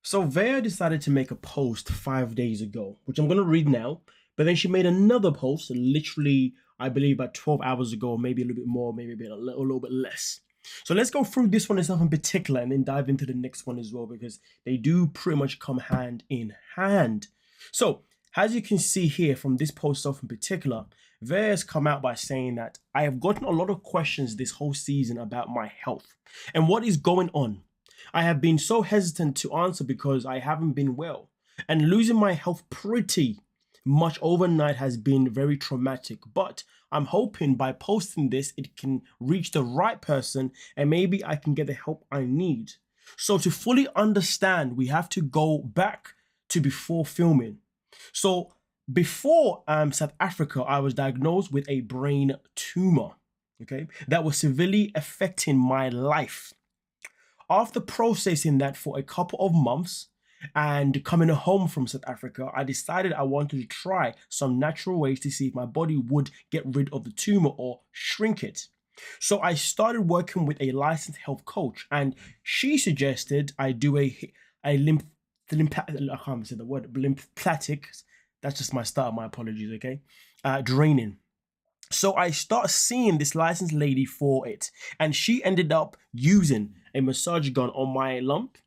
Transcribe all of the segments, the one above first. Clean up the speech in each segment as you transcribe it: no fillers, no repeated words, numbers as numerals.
So Veah decided to make a post 5 days ago, which I'm going to read now. But then she made another post, literally, I believe, about 12 hours ago, maybe a little bit more, maybe a little bit less. So let's go through this one itself in particular and then dive into the next one as well, because they do pretty much come hand in hand. So, as you can see here from this post itself in particular, Veah has come out by saying that I have gotten a lot of questions this whole season about my health and what is going on. I have been so hesitant to answer because I haven't been well, and losing my health pretty much overnight has been very traumatic. But I'm hoping by posting this, it can reach the right person and maybe I can get the help I need. So, to fully understand, we have to go back to before filming. So, before South Africa, I was diagnosed with a brain tumor, okay, that was severely affecting my life. After processing that for a couple of months and coming home from South Africa, I decided I wanted to try some natural ways to see if my body would get rid of the tumor or shrink it. So I started working with a licensed health coach, and she suggested I do a I can't say the word lymphatic. That's just my start. My apologies. Okay, draining. So I start seeing this licensed lady for it, and she ended up using a massage gun on my lump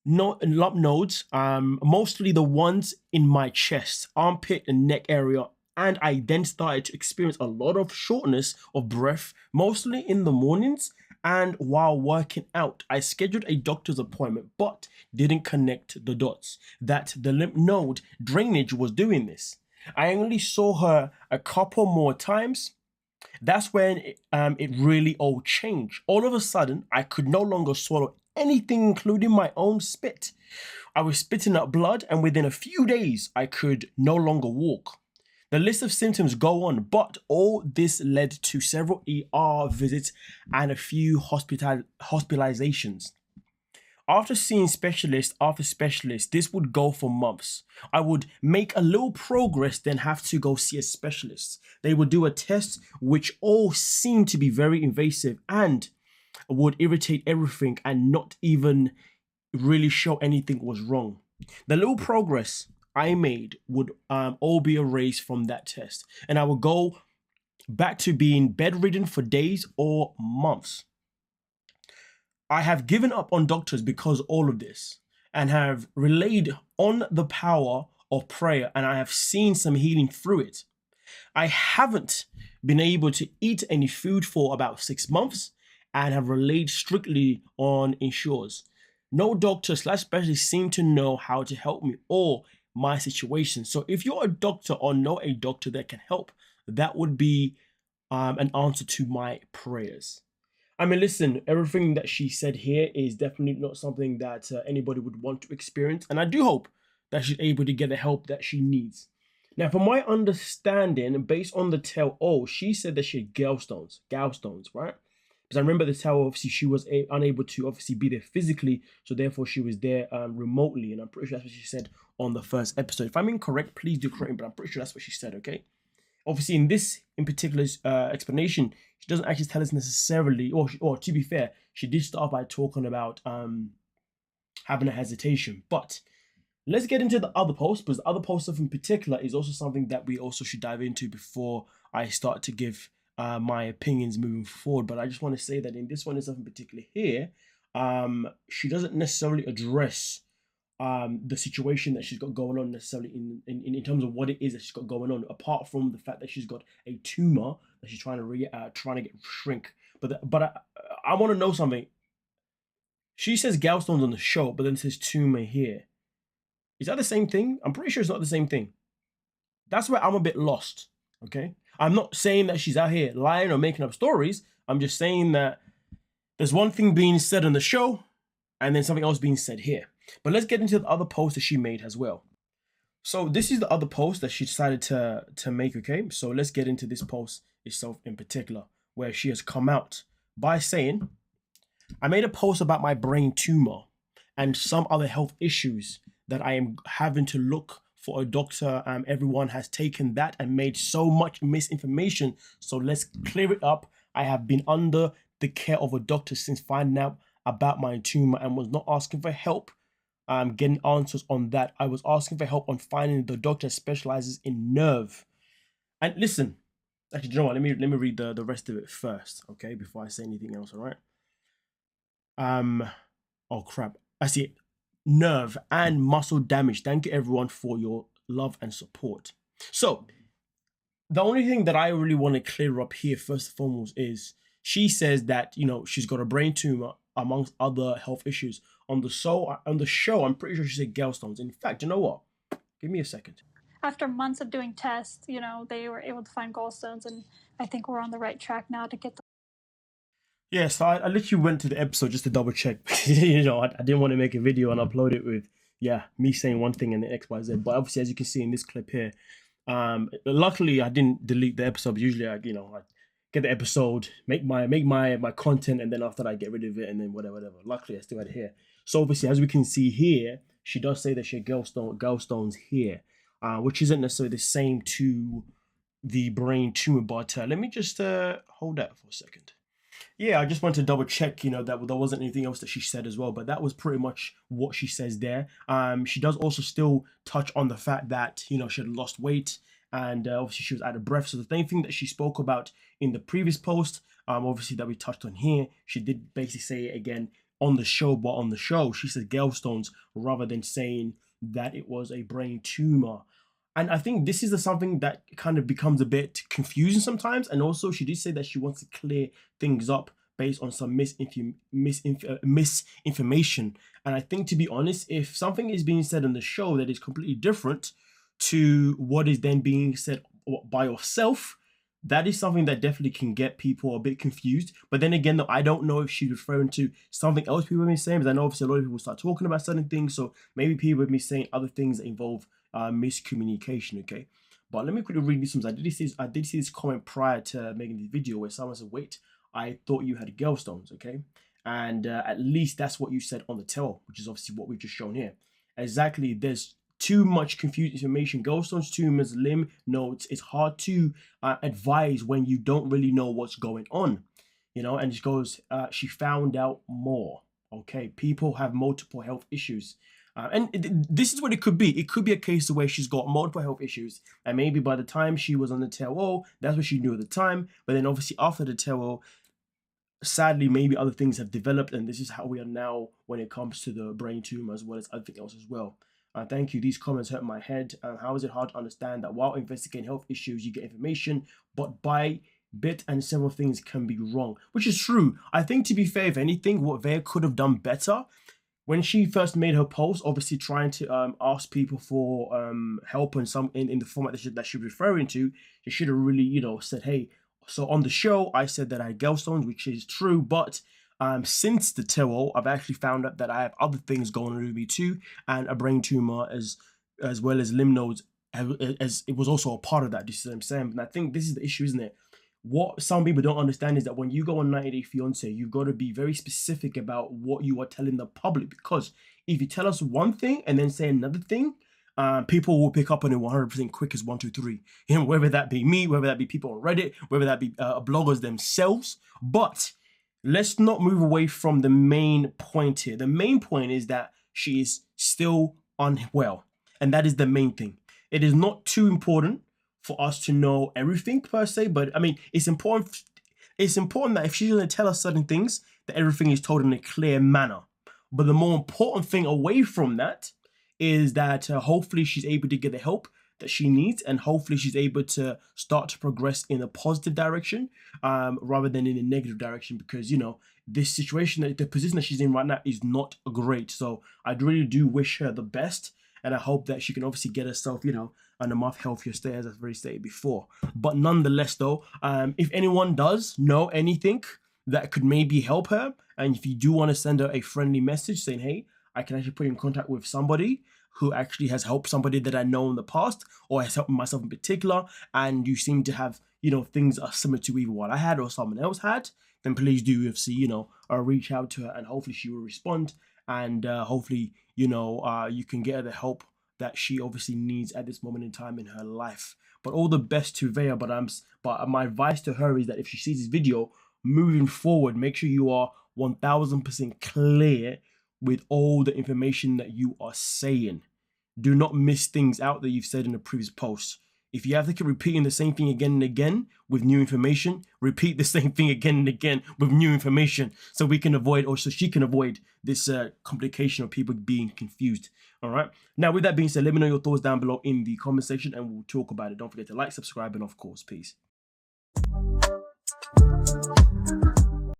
nodes, mostly the ones in my chest, armpit, and neck area. And I then started to experience a lot of shortness of breath, mostly in the mornings and while working out. I scheduled a doctor's appointment, but didn't connect the dots that the lymph node drainage was doing this. I only saw her a couple more times. That's when it really all changed. All of a sudden, I could no longer swallow anything, including my own spit. I was spitting up blood, and within a few days, I could no longer walk. The list of symptoms go on, but all this led to several ER visits and a few hospitalizations. After seeing specialist after specialist, this would go for months. I would make a little progress, then have to go see a specialist. They would do a test, which all seemed to be very invasive and would irritate everything and not even really show anything was wrong. The little progress I made would all be erased from that test, and I would go back to being bedridden for days or months. I have given up on doctors because all of this, and have relied on the power of prayer, and I have seen some healing through it. I haven't been able to eat any food for about 6 months and have relied strictly on insurers. No doctor slash specialist seem to know how to help me or my situation. So if you're a doctor or know a doctor that can help, that would be an answer to my prayers. I mean, listen, everything that she said here is definitely not something that anybody would want to experience. And I do hope that she's able to get the help that she needs. Now, from my understanding, based on the tell, she said that she had gallstones, right? Because I remember the tell, obviously, she was unable to obviously be there physically. So therefore, she was there remotely. And I'm pretty sure that's what she said on the first episode. If I'm incorrect, please do correct me, but I'm pretty sure that's what she said, okay? Obviously, in this in particular explanation, she doesn't actually tell us necessarily, or to be fair, she did start by talking about having a hesitation. But let's get into the other post, because the other post stuff in particular is also something that we also should dive into before I start to give my opinions moving forward. But I just want to say that in this one itself in particular here, she doesn't necessarily address the situation that she's got going on necessarily in terms of what it is that she's got going on, apart from the fact that she's got a tumor that she's trying to get shrink. But I want to know something. She says gallstones on the show, but then says tumor here. Is that the same thing? I'm pretty sure it's not the same thing. That's where I'm a bit lost. Okay, I'm not saying that she's out here lying or making up stories. I'm just saying that there's one thing being said on the show, and then something else being said here. But let's get into the other post that she made as well. So this is the other post that she decided to make, okay? So let's get into this post itself in particular, where she has come out by saying, I made a post about my brain tumor and some other health issues that I am having to look for a doctor. Everyone has taken that and made so much misinformation. So let's clear it up. I have been under the care of a doctor since finding out about my tumor and was not asking for help getting answers on that. I was asking for help on finding the doctor that specializes in nerve. And listen, actually, do you know what? Let me read the rest of it first, okay, before I say anything else. All right. Um. Oh crap! I see it. Nerve and muscle damage. Thank you everyone for your love and support. So the only thing that I really want to clear up here, first and foremost, is she says that she's got a brain tumor amongst other health issues. On the show, I'm pretty sure she said gallstones. In fact, you know what? Give me a second. After months of doing tests, they were able to find gallstones, and I think we're on the right track now to get them. Yeah, so I literally went to the episode just to double check. I didn't want to make a video and upload it with me saying one thing and the X, Y, Z. But obviously, as you can see in this clip here, luckily I didn't delete the episode. Usually, I get the episode, make my content, and then after that I get rid of it and then whatever. Luckily, I still had it here. So obviously, as we can see here, she does say that she had gallstones here, which isn't necessarily the same to the brain tumor. But let me just hold that for a second. Yeah, I just wanted to double check, that there wasn't anything else that she said as well, but that was pretty much what she says there. She does also still touch on the fact that, she had lost weight and obviously she was out of breath. So the same thing that she spoke about in the previous post, obviously that we touched on here, she did basically say it again on the show, but on the show, she said gallstones rather than saying that it was a brain tumor. And I think this is something that kind of becomes a bit confusing sometimes. And also, she did say that she wants to clear things up based on some misinformation. And I think, to be honest, if something is being said on the show that is completely different to what is then being said by yourself, that is something that definitely can get people a bit confused. But then again, though, I don't know if she's referring to something else people have been saying, because I know obviously a lot of people start talking about certain things. So maybe people have been saying other things that involve miscommunication, okay? But let me quickly read this one. I did see this comment prior to making this video where someone said, wait, I thought you had gallstones, okay? And at least that's what you said on the tell, which is obviously what we've just shown here. Exactly, there's too much confused information. Gallstones, tumors, lymph nodes. It's hard to advise when you don't really know what's going on, And it goes, she found out more. Okay, people have multiple health issues. This is what it could be. It could be a case where she's got multiple health issues, and maybe by the time she was on the tell, that's what she knew at the time. But then obviously after the tell, sadly, maybe other things have developed, and this is how we are now when it comes to the brain tumor as well as everything else as well. Thank you. These comments hurt my head. How is it hard to understand that while investigating health issues, you get information, but by bit and several things can be wrong, which is true. I think, to be fair, if anything, what Veah could have done better when she first made her post, obviously trying to ask people for help in the format that she's referring to, she should have really, said, hey, so on the show, I said that I had gallstones, which is true, but since the tell, I've actually found out that I have other things going on with me too, and a brain tumor as well as lymph nodes, as it was also a part of that. You see what I'm saying? And I think this is the issue, isn't it? What some people don't understand is that when you go on 90 Day Fiance, you've got to be very specific about what you are telling the public, because if you tell us one thing and then say another thing, people will pick up on it 100% quick as 1, 2, 3. Whether that be me, whether that be people on Reddit, whether that be bloggers themselves. But let's not move away from the main point here. The main point is that she is still unwell, and that is the main thing. It is not too important for us to know everything per se, but I mean, it's important. It's important that if she's going to tell us certain things, that everything is told in a clear manner. But the more important thing away from that is that hopefully she's able to get the help that she needs, and hopefully she's able to start to progress in a positive direction rather than in a negative direction, because this situation, the position that she's in right now, is not great. So I really do wish her the best, and I hope that she can obviously get herself on a much healthier state, as I've already stated before. But nonetheless, though, if anyone does know anything that could maybe help her, and if you do want to send her a friendly message saying, hey, I can actually put you in contact with somebody who actually has helped somebody that I know in the past, or has helped myself in particular, and you seem to have, things are similar to either what I had or someone else had, then please do reach out to her, and hopefully she will respond, and hopefully, you can get her the help that she obviously needs at this moment in time in her life. But all the best to Veah. But my advice to her is that if she sees this video, moving forward, make sure you are 1000% clear with all the information that you are saying. Do not miss things out that you've said in the previous posts. If you have to keep repeating the same thing again and again with new information, repeat the same thing again and again with new information so we can avoid, or so she can avoid, this complication of people being confused. All right. Now, with that being said, let me know your thoughts down below in the comment section and we'll talk about it. Don't forget to like, subscribe, and of course, peace.